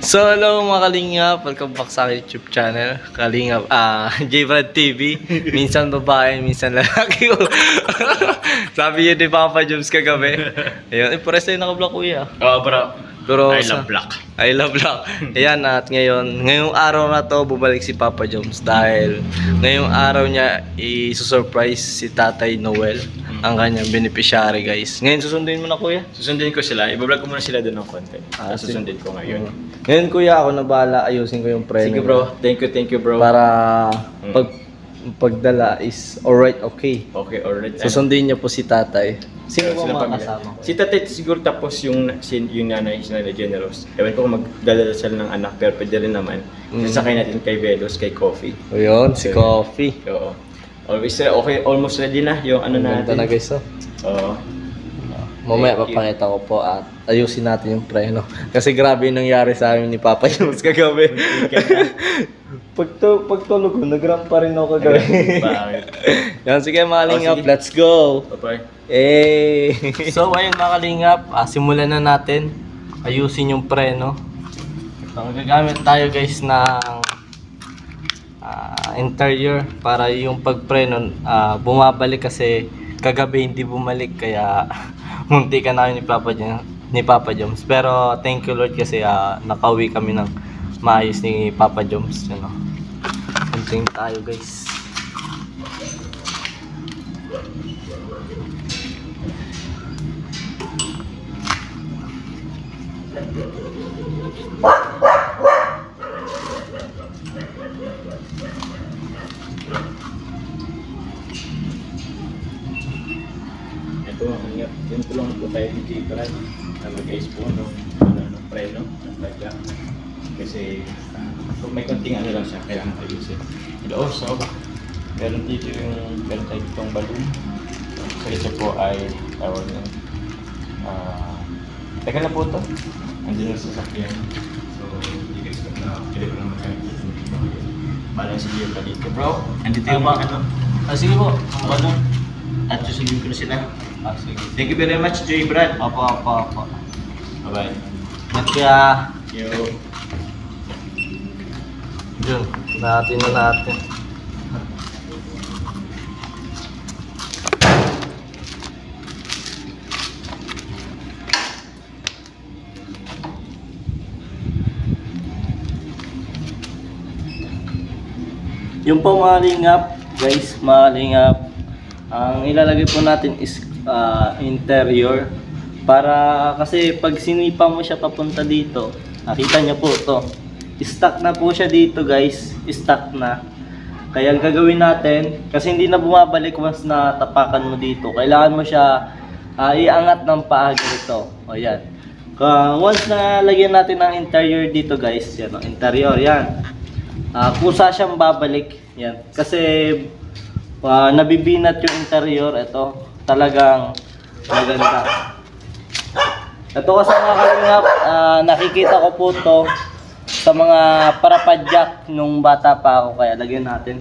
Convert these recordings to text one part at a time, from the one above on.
So hello mga Kalingap, welcome back sa aking YouTube channel, Kalingap, J-Brad TV. Minsan babae, minsan lalaki. Sabi yun ni Papa Joms kagabi. Ayun, pares tayo naka-block kuya. Oo, bro. Pero I love black. I love black. Ayan, at ngayong araw na to, bumalik si Papa Joms dahil ngayong araw niya i-surprise si Tatay Noel, ang kanyang beneficiary, guys. Ngayon susundin mo na kuya. Susundin ko sila. Ibablog ko muna sila doon ng konti. Susundin ko ngayon. Ngayon kuya, ako na bahala, ayusin ko yung preno. Sige bro. Thank you bro. Para pagdala is alright, okay. Okay, alright. Susundin niya po si Tatay. Sino po Sila mga pamilya. kasama? Si tatay siguro, tapos yung nanay, si Nanay Generous. Ewan ko kung magdadala sila ng anak, pero pwede rin naman. Sasakay natin kay Velos, kay Coffee. Ayun, si Coffee. Oo. Always okay, almost ready na yung ano Ganda natin. na guys, oh. Oo. Mamaya Thank you. papakita ko po at ayusin natin yung preno. Kasi grabe yung nangyari sa amin ni Papa Jones kagabi. Pagtulog ko, nagram pa rin ako kagabi. Bakit? Yan, sige mga Kalingap, sige. let's go! Bye-bye. Eh. So ayun mga Kalingap, simulan na natin. Ayusin yung preno. So gagamit tayo guys ng interior para yung pagpreno bumabalik kasi kagabi hindi bumalik kaya munti ka na ni Papa Joms. Pero thank you Lord kasi nakauwi kami ng maayos ni Papa Joms. You know. Kunting tayo guys. Ito, yung tulong po tayo ni J-Brad na mag-ayos po ng preno, ng playa. Kasi kung may konting ano lang siya, kailangan ayusin. So, meron tayo ditong balloon. So, ito po ay tawag na. Teka na po ito. Andiyan na sa sasakyan. So, hindi ka expect na kailangan ko naman kayo. Balang sige pa dito. Bro, andito yung mga ano. Sige po. Balloon. At susundin ko na sila. Sige. Thank you very much, J-Brad. Apo. Bye-bye. At kaya Yo. yun, natin. Yung po mga Kalingap, guys, mga Kalingap, ang ilalagay po natin is interior para kasi pag sinipa mo siya papunta dito, nakita niyo po to. Stuck na po siya dito guys, stuck na. Kaya ang gagawin natin, kasi hindi na bumabalik once na tapakan mo dito, kailangan mo siya iangat ng paa ganito. O yan. Once na lagyan natin ng interior dito guys, yan o, interior, yan. Kusa siyang babalik, yan. Kasi nabibinat yung interior, ito, talagang maganda. Ito kasi mga Kalingap, nakikita ko po to sa mga parapadyak nung bata pa ako, kaya lagyan natin.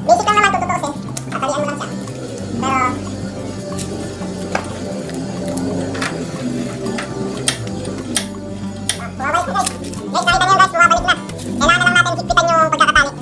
Basic lang naman ito, totoo kasi. Tatalian mo lang siya. Pero... bumabalik na guys. Guys, nakita niyo guys, bumabalik na. Kailangan na lang natin higpitan yung pagkakatali.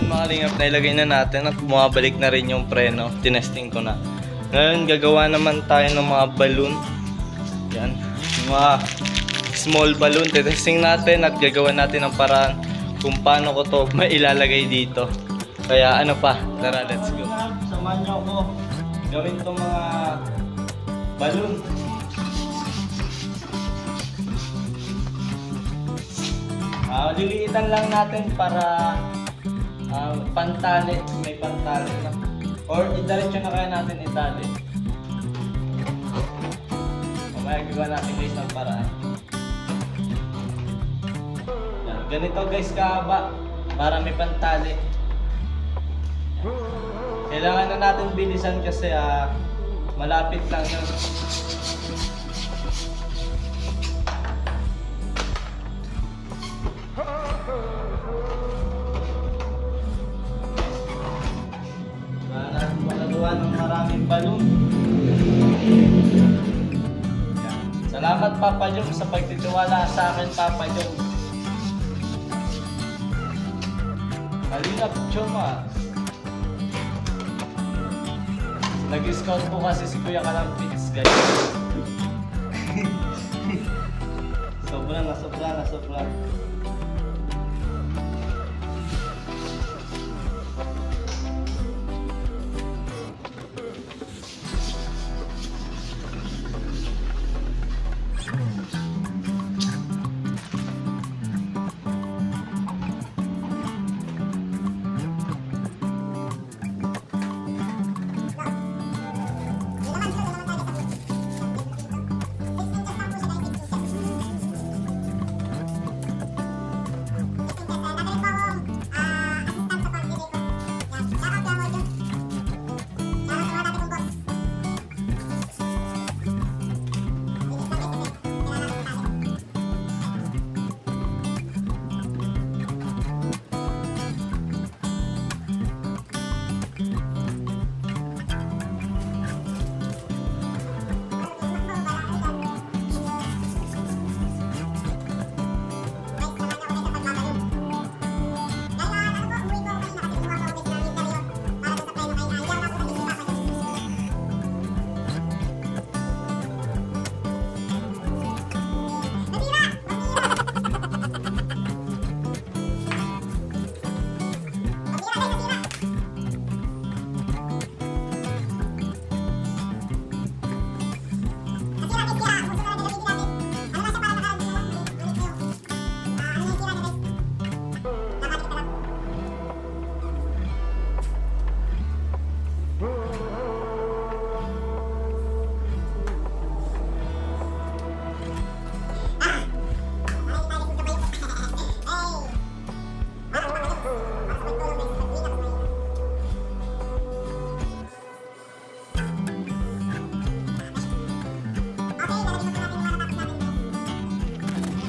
mga kalingap, nailagay na natin at bumabalik na rin yung preno. Tinesting ko na. Ngayon, gagawa naman tayo ng mga balloon. Yan. Yung mga small balloon. Testing natin at gagawa natin ng paraan kung paano ko to mailalagay dito. Kaya ano pa, tara, let's go. Samahan nyo ako gawin itong mga balloon. Liliitan lang natin para pantali, may pantali na. Or idiretso na kaya natin itali. Mamaya gagawa natin guys ng paraan. Yan. Ganito guys kahaba para may pantali. Kailangan na natin bilisan kasi malapit lang yun. Magagawa ng maraming balloon. Yan. Salamat Papa Jom sa pagtitiwala sa akin, Papa Jom. Kalingap Choma. Nag-scout po kasi si Kuya Kalampits, guys. Sobra.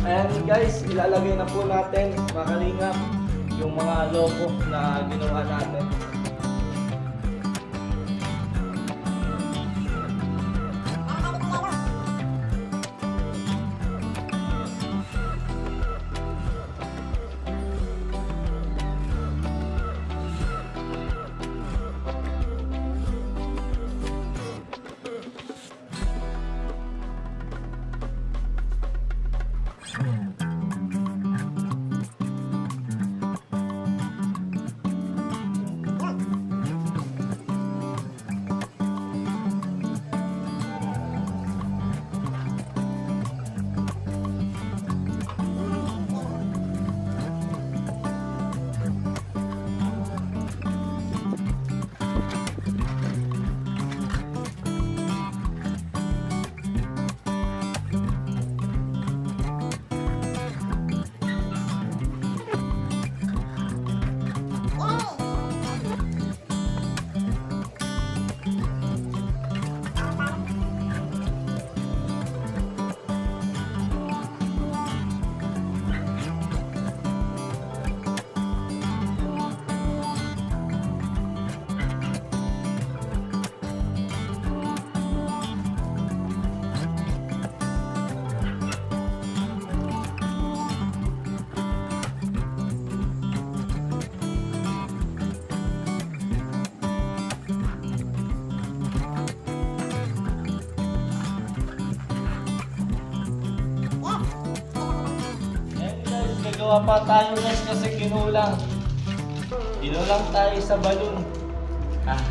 And guys, ilalagay na po natin mga kalingap yung mga logo na ginawa natin. dalawa pa tayo guys kasi kinulang. Kinulang tayo sa balon. Ah.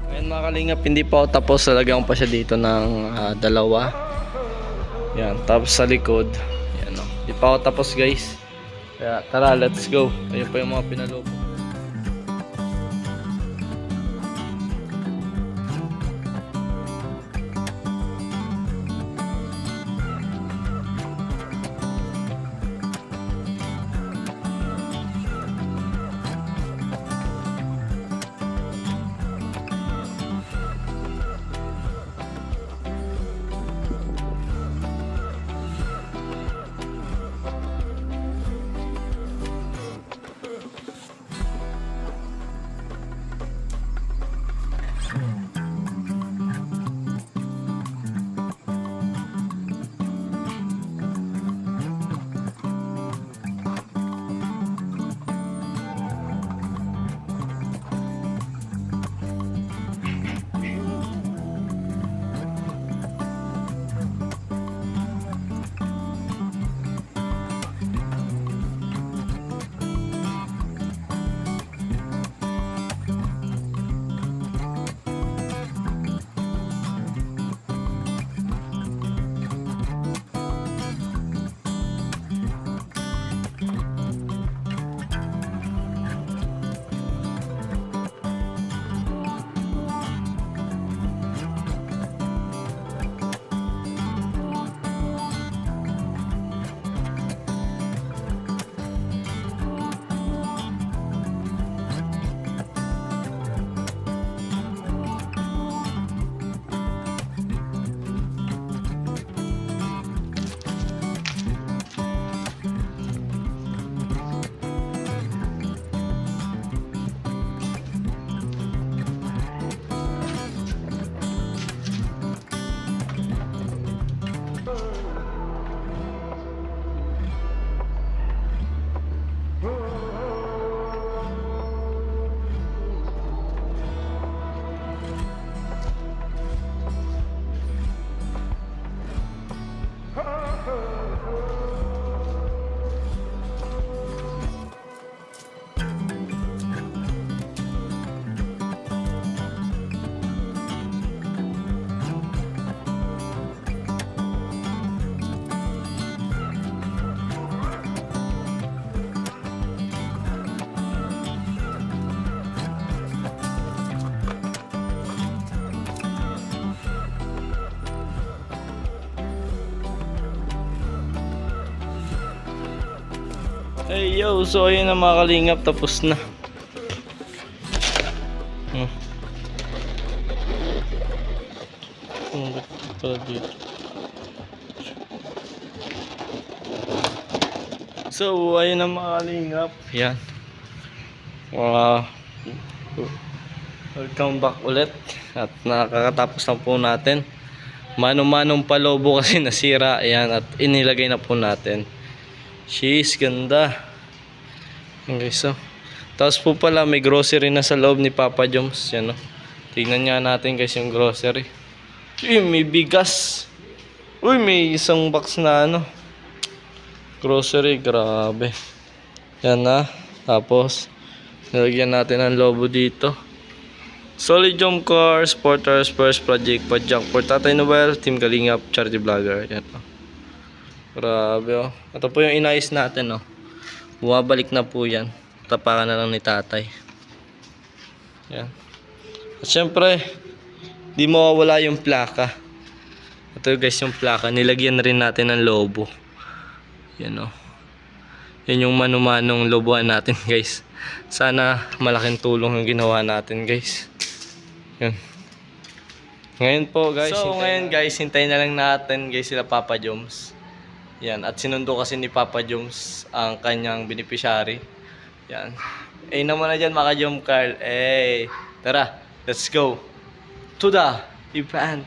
Ayan mga kalingap, hindi pa ako tapos. Lalagyan ko pa siya dito ng dalawa. Yan, tapos sa likod. Yan o. Hindi pa ako tapos guys. Kaya tara, let's go. Ayun pa yung mga pinaloko. Hey yo, so ayun na mga kalingap, tapos na. So ayun na mga kalingap. Yan. Welcome back ulit. At nakakatapos na po natin. Manong-manong palobo kasi nasira. Ayan, at inilagay na po natin. Sheesh, ganda. Okay, so tapos po pala may grocery na sa loob ni Papa Joms. Yan, no? Tingnan nga natin guys yung grocery. Uy, may bigas. Uy, may isang box na ano grocery, grabe. Yan na. Tapos nilagyan natin ang lobo dito. Solid Jump Car, Sporters, First Project, Pajak, for Tatay Noel, Team Kalingap, Charity Vlogger. Yan, oh. Grabe, oh. Ito po yung inayos natin, oh. Bumabalik na po yan. Tapakan na lang ni tatay. Yan. At syempre, di mawawala yung plaka. Ito guys yung plaka. Nilagyan na rin natin ng lobo. Yan, oh. Yan yung manumanong lobohan natin guys. Sana malaking tulong yung ginawa natin guys. Yan. Ngayon po guys. So ngayon guys, hintayin na lang natin guys sila Papa Joms. Yan, at sinundo kasi ni Papa Joms ang kanyang beneficiary. Yan. Eh naman na dyan mga Jom Carl. Eh, tara, let's go to the event.